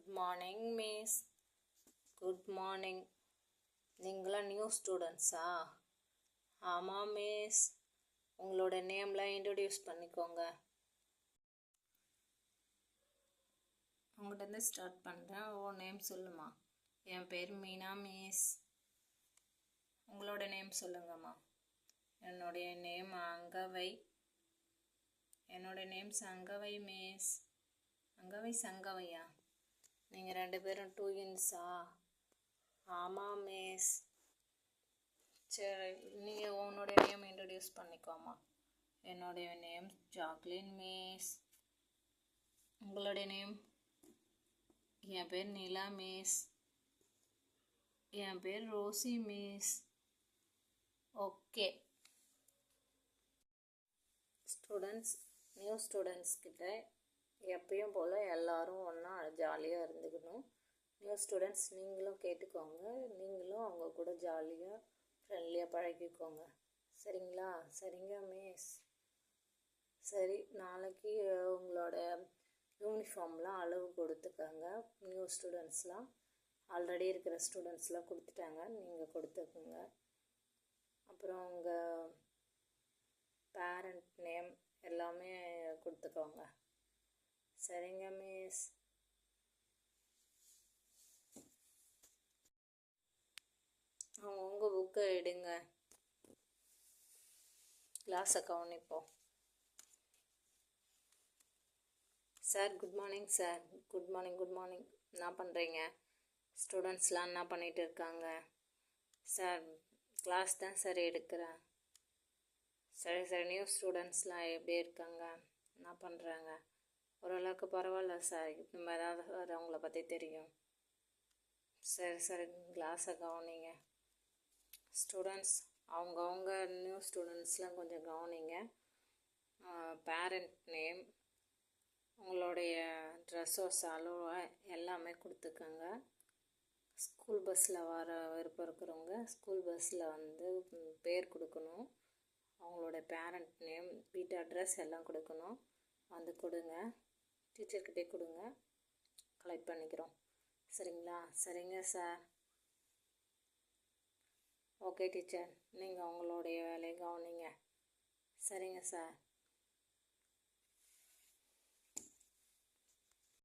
Good morning miss. Good morning. நீங்களாம் new ஸ்டூடெண்ட்ஸா? ஆமாம் miss. உங்களோட நேம்லாம் இன்ட்ரடியூஸ் பண்ணிக்கோங்க. உங்கள்கிட்ட ஸ்டார்ட் பண்ணுறேன். நேம் சொல்லுமா. என் பேர் மீனா மிஸ். உங்களோட நேம் சொல்லுங்கம்மா. என்னுடைய நேம் அங்கவை. என்னோடய நேம் சங்கவை மிஸ். அங்கவை சங்கவையா? நீங்கள் 2 பேரும் ட்வின்ஸா? ஆமாம் மிஸ். சரி, நீங்கள் உன்னுடைய நேம் இன்ட்ரடியூஸ் பண்ணிக்கோமா. என்னுடைய நேம் ஜாக்லின் மிஸ். உங்களுடைய நேம்? என் பேர் நிலா மிஸ். என் பேர் Rosie miss. Okay students, new students கிட்ட எப்பயும் போல் எல்லோரும் ஒன்றா ஜாலியாக இருந்துக்கணும். நியூ ஸ்டூடெண்ட்ஸ் நீங்களும் கேட்டுக்கோங்க. நீங்களும் அவங்க கூட ஜாலியாக ஃப்ரெண்ட்லியாக பழகிக்கோங்க. சரிங்களா? சரிங்க மிஸ். சரி, நாளைக்கு உங்களோட யூனிஃபார்ம்லாம் அளவு கொடுத்துக்கோங்க. நியூ ஸ்டூடெண்ட்ஸ்லாம் ஆல்ரெடி இருக்கிற ஸ்டூடெண்ட்ஸ்லாம் கொடுத்துட்டாங்க, நீங்கள் கொடுத்துக்குங்க. அப்புறம் உங்கள் பேரண்ட் நேம் எல்லாமே கொடுத்துக்கோங்க. சரிங்க மிஸ். உங்கள் புக்கை எடுங்க. கிளாஸை கவனிப்போம். Sir good morning sir. Good morning. Good morning. என்ன பண்ணுறீங்க? ஸ்டூடெண்ட்ஸ்லாம் என்ன பண்ணிகிட்டு இருக்காங்க? சார் கிளாஸ் தான் சார் எடுக்கிறேன். சரி சார். நியூ ஸ்டூடெண்ட்ஸ்லாம் எப்படி இருக்காங்க? என்ன பண்ணுறாங்க? ஓரளவுக்கு பரவாயில்ல சார். நம்ம ஏதாவது அவங்கள பற்றி தெரியும். சரி சரி, கிளாஸை கவனிங்க. ஸ்டூடெண்ட்ஸ் அவங்கவுங்க நியூ ஸ்டூடெண்ட்ஸ்லாம் கொஞ்சம் கவனிங்க. பேரண்ட் நேம், உங்களுடைய ட்ரெஸ்ஸஸ் அளவு எல்லாமே கொடுத்துக்கோங்க. ஸ்கூல் பஸ்ஸில் வர விருப்பம் இருக்கிறவங்க ஸ்கூல் பஸ்ஸில் வந்து பேர் கொடுக்கணும். அவங்களோட பேரண்ட் நேம், வீட்டு அட்ரஸ் எல்லாம் கொடுக்கணும். வந்து கொடுங்க. டீச்சர்கிட்டே கொடுங்க, கலெக்ட் பண்ணிக்கிறோம். சரிங்களா? சரிங்க சார். ஓகே டீச்சர், நீங்கள் உங்களுடைய வேலையை கவனிங்க. சரிங்க சார்.